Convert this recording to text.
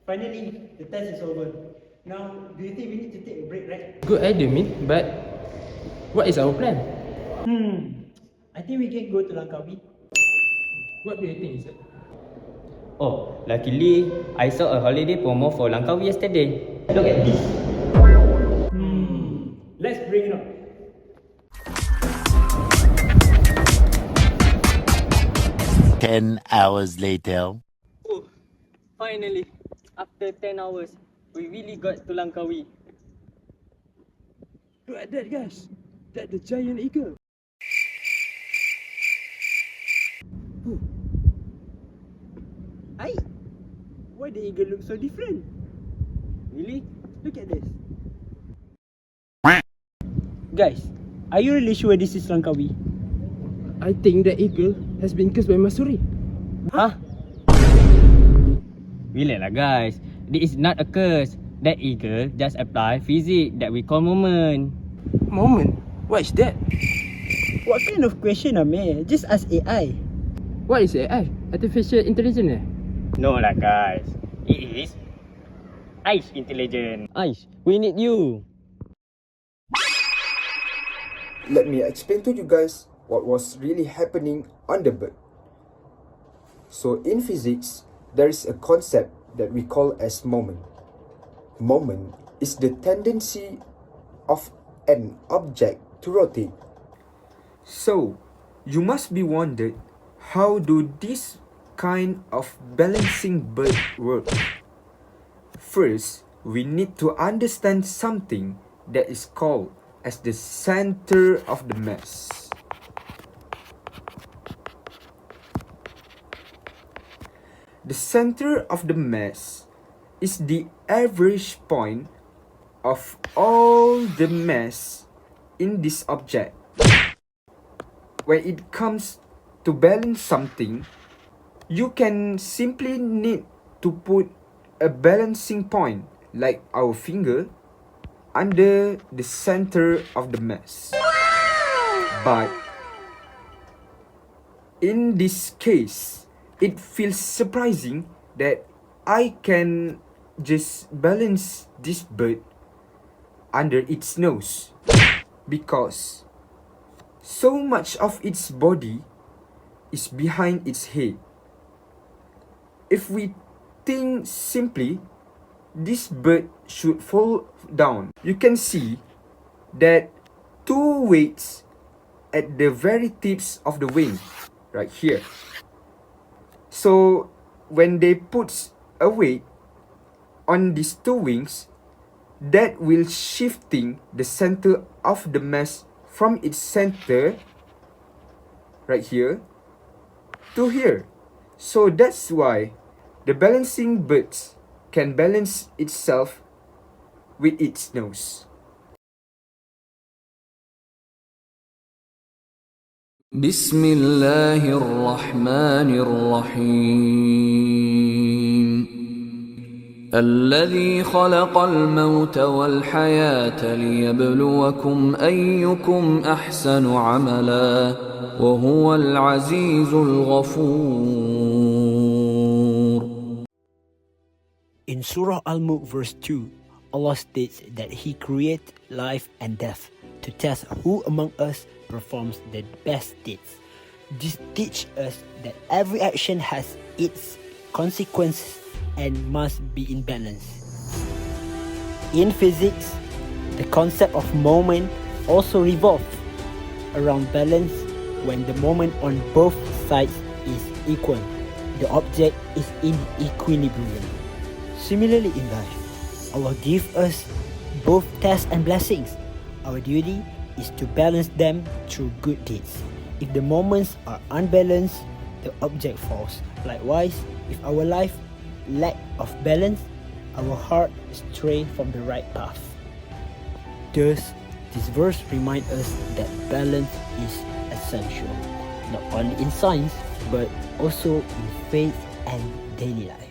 Finally, the test is over. Now, do you think we need to take a break, right? Good idea, Min. But what is our plan? I think we can go to Langkawi. What do you think, Izzat? Oh, luckily, I saw a holiday promo for Langkawi yesterday. Look at this. Let's bring it on. Ten hours later. Oh, finally, after 10 hours, we really got to Langkawi. Look at that, guys. That's the giant eagle. Aye. Why the eagle look so different? Really? Look at this. Guys, are you really sure this is Langkawi? I think the eagle has been cursed by Masuri. Huh? Relax lah guys. This is not a curse. That eagle just apply physics that we call moment. Moment? What is that? What kind of question, man? Just ask AI. What is AI? Artificial intelligence? No lah guys. It is ice intelligence. Ice, we need you. Let me explain to you guys what was really happening on the bird. So in physics, there is a concept that we call as moment. Moment is the tendency of an object to rotate. So, you must be wondered, how do this kind of balancing bird work? First, we need to understand something that is called as the center of the mass. The center of the mass is the average point of all the mass in this object. When it comes to balance something, you can simply need to put a balancing point, like our finger, under the center of the mass. But in this case, it feels surprising that I can just balance this bird under its nose, because so much of its body is behind its head. If we think simply, this bird should fall down. You can see that two weights at the very tips of the wing, right here. So when they put a weight on these two wings, that will shifting the center of the mass from its center, right here, to here. So that's why the balancing birds can balance itself with its nose. بسم الله الرحمن الرحيم الذي خلق الموت والحياة ليبلوكم أيكم أحسن عملا وهو العزيز الغفور. In Surah Al-Mulk verse 2, Allah states that He created life and death to test who among us performs the best deeds. This teaches us that every action has its consequences and must be in balance. In physics, the concept of moment also revolves around balance. When the moment on both sides is equal, the object is in equilibrium. Similarly in life, Allah gives us both tests and blessings. Our duty is to balance them through good deeds. If the moments are unbalanced, the object falls. Likewise, if our life lack of balance, our heart stray from the right path. Thus, this verse reminds us that balance is essential, not only in science, but also in faith and daily life.